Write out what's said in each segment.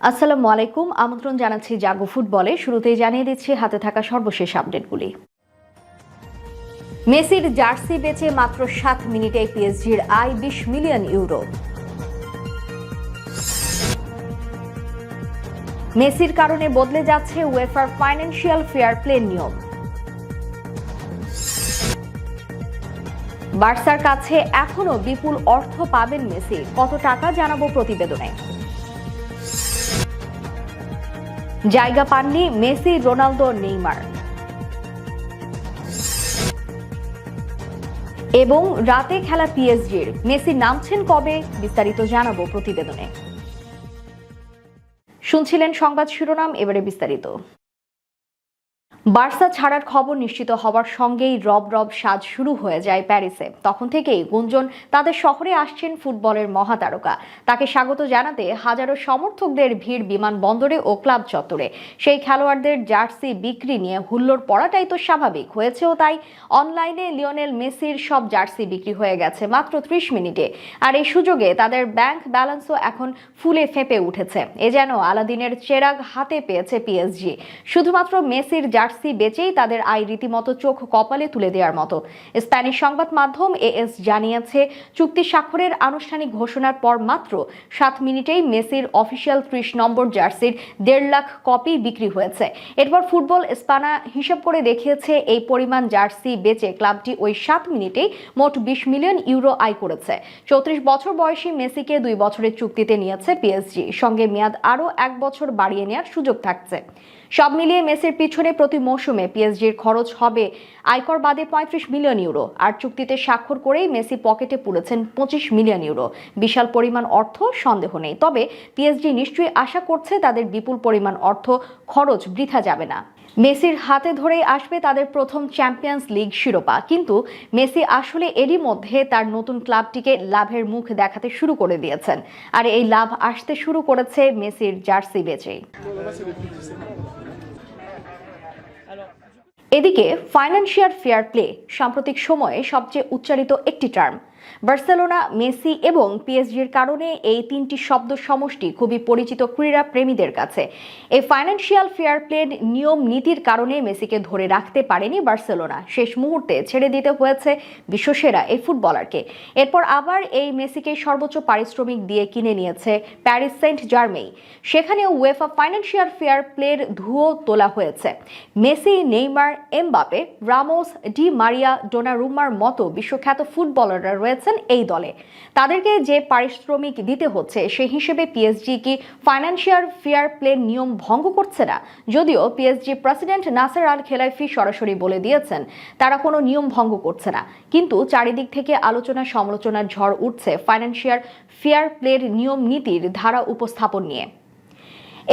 আসসালামু আলাইকুম। আমন্ত্রণ জানাচ্ছি জাগো ফুটবলে। শুরুতেই জানিয়ে দিচ্ছি হাতে থাকা সর্বশেষ আপডেটগুলি। মেসির জার্সি বেচে মাত্র 7 মিনিটে পিএসজির আয় 20 মিলিয়ন ইউরো। মেসির কারণে বদলে যাচ্ছে উয়েফার ফাইন্যান্সিয়াল ফেয়ার প্লে নিয়ম। বার্সার কাছে এখনো বিপুল অর্থ পাবেন মেসি, কত টাকা জানাবো প্রতিবেদনে। জায়গা পাননি মেসি, রোনালদো, নেইমার। এবং রাতে খেলা পিএসজির মেসি নামছেন কবে, বিস্তারিত জানাবো প্রতিবেদনে। শুনছিলেন সংবাদ শিরোনাম, এবারে বিস্তারিত। বার্সা ছাড়ার খবর নিশ্চিত হওয়ার সঙ্গেই রব সাজ শুরু হয়ে যায় প্যারিসে। তখন থেকেই গুঞ্জন তাদের শহরে আসছেন ফুটবলের মহাতারকা। তাকে স্বাগত জানাতে হাজারো সমর্থকদের ভিড় বিমানবন্দরে ও ক্লাব চত্বরে। সেই খেলোয়াড়দের জার্সি বিক্রি নিয়ে হুল্লোড় পড়াটাই তো স্বাভাবিক, হয়েছেও তাই। অনলাইনে লিওনেল মেসির সব জার্সি বিক্রি হয়ে গেছে মাত্র 30 মিনিটে। আর এই সুযোগে তাদের ব্যাংক ব্যালেন্সও এখন ফুলে ফেঁপে উঠেছে। এ যেন আলাদিনের চেরাগ হাতে পেয়েছে পিএসজি। শুধুমাত্র মেসির জার্সি বেচেই তাদের আয় রীতিমতো চোখ কপালে তুলে দেওয়ার মতো। স্প্যানিশ সংবাদ মাধ্যম এএস জানিয়েছে, চুক্তি স্বাক্ষরের আনুষ্ঠানিক ঘোষণার পর মাত্র 7 মিনিটেই মেসির অফিসিয়াল 30 নম্বর জার্সির 1.5 লাখ কপি বিক্রি হয়েছে। এরপর ফুটবল স্পানা হিসাব করে দেখিয়েছে, এই পরিমাণ জার্সি বেচে ক্লাবটি ওই 7 মিনিটেই মোট 20 মিলিয়ন ইউরো আয় করেছে। 34 বছর বয়সী মেসিকে 2 বছরের চুক্তিতে নিয়েছে পিএসজি, সঙ্গে মেয়াদ আরও 1 বছর বাড়িয়ে নেওয়ার সুযোগ থাকছে। সব মিলিয়ে মেসির পিছনে প্রতি মৌসুমে পিএসজির খরচ হবে আয়কর বাদে 35 মিলিয়ন ইউরো। আর চুক্তিতে স্বাক্ষর করেই মেসি পকেটে পুরেছেন 25 মিলিয়ন ইউরো। বিশাল পরিমাণ অর্থ, সন্দেহ নেই। তবে পিএসজি নিশ্চয়ই আশা করছে তাদের বিপুল পরিমাণ অর্থ খরচ বৃথা যাবে না। মেসির হাতে ধরেই আসবে তাদের প্রথম চ্যাম্পিয়ন্স লিগ শিরোপা। কিন্তু মেসি আসলে এরই মধ্যে তার নতুন ক্লাবটিকে লাভের মুখ দেখাতে শুরু করে দিয়েছেন। আর এই লাভ আসতে শুরু করেছে মেসির জার্সি বেচেই। এদিকে ফাইন্যান্সিয়াল ফেয়ার প্লে সাম্প্রতিক সময়ে সবচেয়ে উচ্চারিত একটি টার্ম। বার্সেলোনা, মেসি এবং পিএসজির কারণে এই তিনটি শব্দ সমষ্টি খুবই পরিচিত ক্রীড়া প্রেমীদের কাছে। এই ফাইন্যান্সিয়াল ফেয়ার প্লের নিয়ম নীতির কারণে মেসিকে ধরে রাখতে পারেনি বার্সেলোনা। শেষ মুহূর্তে ছেড়ে দিতে হয়েছে বিশ্বসেরা এই ফুটবলারকে। এরপর আবার এই মেসিকে সর্বোচ্চ পারিশ্রমিক দিয়ে কিনে নিয়েছে প্যারিস সেন্ট জার্মেই। সেখানে উয়েফা ফাইন্যান্সিয়াল ফেয়ার প্লের ধুয়ো তোলা হয়েছে। Messi, Neymar, Mbappe, Ramos, Di Maria, ডোনারুম্মার মতো বিশ্বখ্যাত ফুটবলাররা রয়েছেন এই দলে। তাদেরকে যে পারিশ্রমিক দিতে হচ্ছে, সেই হিসেবে পিএসজি কি ফাইন্যান্সিয়াল ফেয়ার প্লে নিয়ম ভঙ্গ করছে না? যদিও পিএসজি প্রেসিডেন্ট নাসের আল খেলাইফি সরাসরি বলে দিয়েছেন তারা কোনো নিয়ম ভঙ্গ করছে না। কিন্তু চারিদিক থেকে আলোচনা সমালোচনার ঝড় উঠছে ফাইন্যান্সিয়াল ফেয়ার প্লের নিয়ম নীতির ধারা উপস্থাপন নিয়ে।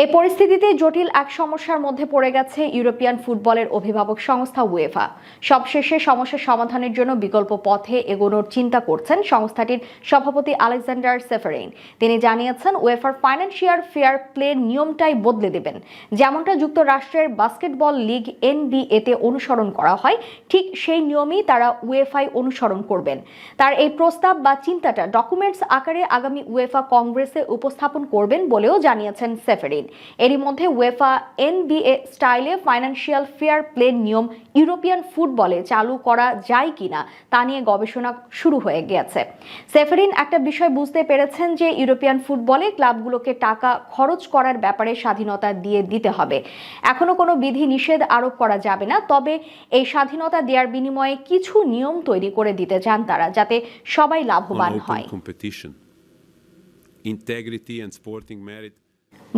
এই পরিস্থিতিতে জটিল এক সমস্যার মধ্যে পড়ে গেছে ইউরোপিয়ান ফুটবলের অভিভাবক সংস্থা উয়েফা। সবশেষে সমস্যা সমাধানের জন্য বিকল্প পথে এগোনোর চিন্তা করছেন সংস্থাটির সভাপতি আলেকজান্ডার সেফারিন। তিনি জানিয়েছেন, উয়েফার ফাইন্যান্সিয়াল ফেয়ার প্লে নিয়মটাই বদলে দেবেন। যেমনটা যুক্তরাষ্ট্রের বাস্কেটবল লিগ NBA-তে অনুসরণ করা হয়, ঠিক সেই নিয়মই তারা উয়েফায় অনুসরণ করবেন। তার এই প্রস্তাব বা চিন্তাটা ডকুমেন্টস আকারে আগামী উয়েফা কংগ্রেসে উপস্থাপন করবেন বলেও জানিয়েছেন সেফারিন। এরই মধ্যে উয়েফা NBA স্টাইলে ফাইন্যান্সিয়াল ফেয়ার প্লে নিয়ম ইউরোপিয়ান ফুটবলে চালু করা যায় কিনা তা নিয়ে গবেষণা শুরু হয়ে গেছে। সেফারিন একটা বিষয় বুঝতে পেরেছেন যে ইউরোপিয়ান ফুটবলে ক্লাবগুলোকে টাকা খরচ করার ব্যাপারে স্বাধীনতা দিয়ে দিতে হবে। এখনো কোনো বিধি নিষেধ আরোপ করা যাবে না, তবে এই স্বাধীনতা দেওয়ার বিনিময়ে কিছু নিয়ম তৈরি করে দিতে চান তারা, যাতে সবাই লাভবান হয়।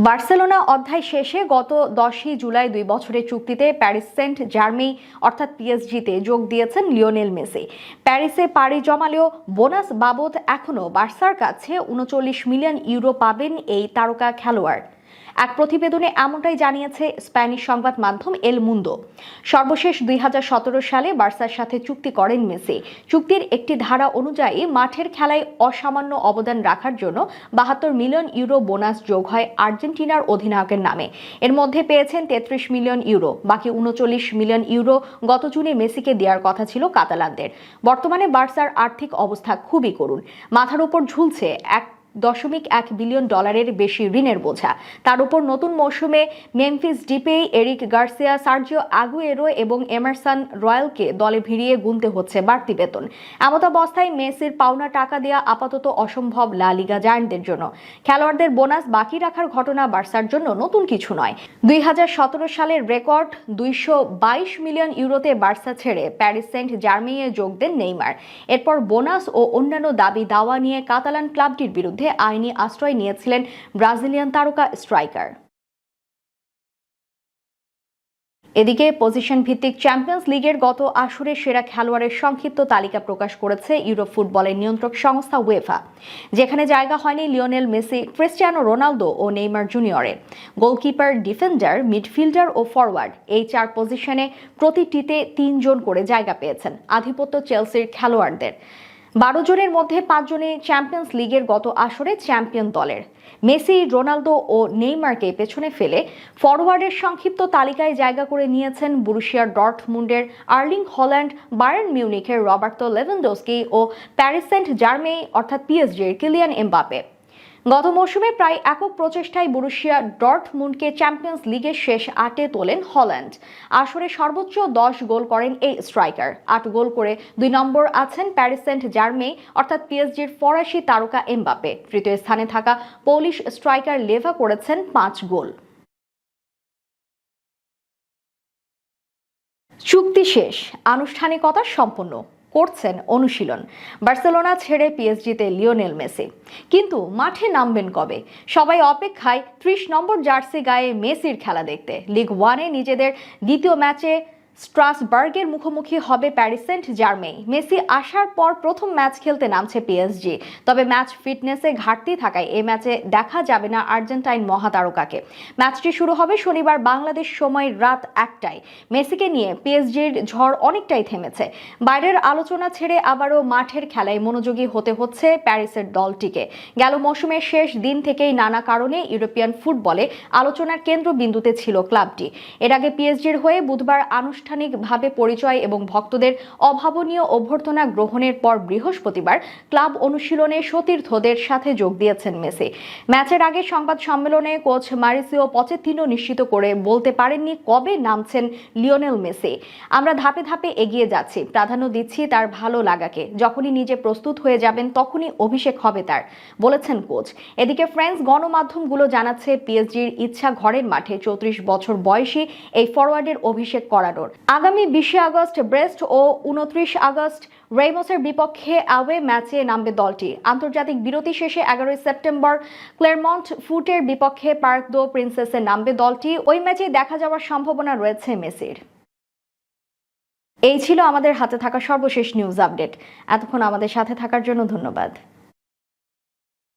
বার্সেলোনা অধ্যায় শেষে গত 10 জুলাই 2 বছরের চুক্তিতে প্যারিস সেন্ট জার্মেই অর্থাৎ পিএসজিতে যোগ দিয়েছেন লিওনেল মেসি। প্যারিসে পাড়ি জমালেও বোনাস বাবদ এখনও বার্সার কাছে 39 মিলিয়ন ইউরো পাবেন এই তারকা খেলোয়াড়। এক প্রতিবেদনে এমনটাই জানিয়েছে স্প্যানিশ সংবাদ মাধ্যম এল মুন্দো। সর্বশেষ 2017 সালে বার্সার সাথে চুক্তি করেন মেসি। চুক্তির একটি ধারা অনুযায়ী মাঠের খেলায় অসামান্য অবদান রাখার জন্য 72 মিলিয়ন ইউরো বোনাস যোগ হয় আর্জেন্টিনার অধিনায়কের নামে। এর মধ্যে পেয়েছেন 33 মিলিয়ন ইউরো। বাকি 39 মিলিয়ন ইউরো গত জুনে মেসিকে দেওয়ার কথা ছিল কাতালানদের। বর্তমানে বার্সার আর্থিক অবস্থা খুবই করুণ। মাথার উপর ঝুলছে 1 $1.1 বিলিয়ন বেশি ঋণের বোঝা। তার উপর নতুন মৌসুমে Memphis Depay, Eric Garcia, Sergio Aguero এবং এমারসন রয়্যালকে দলে ভিড়িয়ে গুনতে হচ্ছে বাড়তি বেতন। এমতাবস্থায় মেসির পাওনা টাকা দেওয়া আপাতত অসম্ভব লা লিগা জায়ান্টদের জন্য। খেলোয়াড়দের বোনাস বাকি রাখার ঘটনা বার্সার জন্য নতুন কিছু নয়। 2017 সালের রেকর্ড 222 মিলিয়ন ইউরোতে বার্সা ছেড়ে প্যারিস সেন্ট জার্মেইয়ে যোগ দেন নেইমার। এরপর বোনাস ও অন্যান্য দাবি দাওয়া নিয়ে কাতালান ক্লাবটির বিরুদ্ধে আইনি আশ্রয় নিয়েছিলেন ব্রাজিলিয়ান তারকা স্ট্রাইকার। এদিকে পজিশন ভিত্তিক চ্যাম্পিয়ন্স লিগের গত আসরে সেরা খেলোয়াড়ের সংক্ষিপ্ত তালিকা প্রকাশ করেছে ইউরোপ ফুটবলের নিয়ন্ত্রক সংস্থা উয়েফা, যেখানে জায়গা হয়নি লিওনেল মেসি, ক্রিস্টিয়ানো রোনালদো ও নেইমার জুনিয়রের। গোলকিপার, ডিফেন্ডার, মিডফিল্ডার ও ফরওয়ার্ড এই 4 পজিশনে প্রতিটিতে 3 জন করে জায়গা পেয়েছেন আধিপত্য চেলসির খেলোয়াড়দের। 12 জনের মধ্যে 5 জনই চ্যাম্পিয়ন্স লিগের গত আসরে চ্যাম্পিয়ন দলের। মেসি, রোনালদো ও নেইমারকে পেছনে ফেলে ফরওয়ার্ডের সংক্ষিপ্ত তালিকায় জায়গা করে নিয়েছেন বরুশিয়া ডর্টমুন্ডের আর্লিং হল্যান্ড, বায়ার্ন মিউনিখের রবার্তো লেভানডস্কি ও প্যারিস সেন্ট জার্মেই অর্থাৎ পিএসজির কিলিয়ান এমবাপে। গত মৌসুমে প্রায় একক প্রচেষ্টায় বরুশিয়া ডর্টমুন্ডকে চ্যাম্পিয়ন্স লিগের শেষ 8-এ তোলেন হল্যান্ড। আসরে সর্বোচ্চ 10 গোল করেন এই স্ট্রাইকার। 8 গোল করে 2 নম্বর আছেন প্যারিস সেন্ট জার্মেই অর্থাৎ পিএসজির ফরাসি তারকা এমবাপে। তৃতীয় স্থানে থাকা পোলিশ স্ট্রাইকার লেভা করেছেন 5 গোল। চুক্তি শেষ, আনুষ্ঠানিকতা সম্পন্ন, করছেন অনুশীলন। বার্সেলোনা ছেড়ে পিএসজিতে লিওনেল মেসি। কিন্তু মাঠে নামবেন কবে? সবাই অপেক্ষায় 30 নম্বর জার্সি গায়ে মেসির খেলা দেখতে। লিগ 1-এ নিজেদের দ্বিতীয় ম্যাচে স্ট্রাসবার্গের মুখোমুখি হবে প্যারিস সেন্ট জার্মেই। মেসি আসার পর প্রথম ম্যাচ খেলতে নামছে পিএসজি। তবে ম্যাচ ফিটনেসে ঘাটতি থাকায় এই ম্যাচে দেখা যাবে না আর্জেন্টাইন মহাতারকাকে। ম্যাচটি শুরু হবে শনিবার বাংলাদেশ সময় রাত 1টায়। মেসিকে নিয়ে পিএসজির ঝড় অনেকটাই থেমেছে। বাইরের আলোচনা ছেড়ে আবারও মাঠের খেলায় মনোযোগী হতে হচ্ছে প্যারিসের দলটিকে। গেল মৌসুমের শেষ দিন থেকেই নানা কারণে ইউরোপিয়ান ফুটবলে আলোচনার কেন্দ্রবিন্দুতে ছিল ক্লাবটি। এর আগে পিএসজির হয়ে বুধবার আনুষ্ঠানিকভাবে পরিচয় এবং ভক্তদের অভাবনীয় অভ্যর্থনা গ্রহণের পর বৃহস্পতিবার ক্লাব অনুশীলনে সতীর্থদের সাথে যোগ দিয়েছেন মেসি। ম্যাচের আগে সংবাদ সম্মেলনে কোচ মারিসিও পচেতিনো নিশ্চিত করে বলতে পারেননি কবে নামছেন লিওনেল মেসি। আমরা ধাপে ধাপে এগিয়ে যাচ্ছি, প্রাধান্য দিচ্ছি তার ভালো লাগাকে। যখনই নিজে প্রস্তুত হয়ে যাবেন তখনই অভিষেক হবে তার, বলেছেন কোচ। এদিকে ফ্রেঞ্চ গণমাধ্যমগুলো জানাচ্ছে পিএসজির ইচ্ছা ঘরের মাঠে 34 বছর বয়সী এই ফরওয়ার্ডের অভিষেক করানোর। আগামী 20 আগস্ট ব্রেস্ট ও 29 আগস্ট রেইমসের বিপক্ষে অ্যাওয়ে ম্যাচে নামবে দলটি। আন্তর্জাতিক বিরতি শেষে 11 সেপ্টেম্বর ক্লেরমন্ট ফুটের বিপক্ষে পার্ক দো প্রিন্সেসে নামবে দলটি। ওই ম্যাচে দেখা যাওয়ার সম্ভাবনা রয়েছে মেসির। এই ছিল আমাদের হাতে থাকা সর্বশেষ নিউজ আপডেট। এতক্ষণ আমাদের সাথে থাকার জন্য ধন্যবাদ।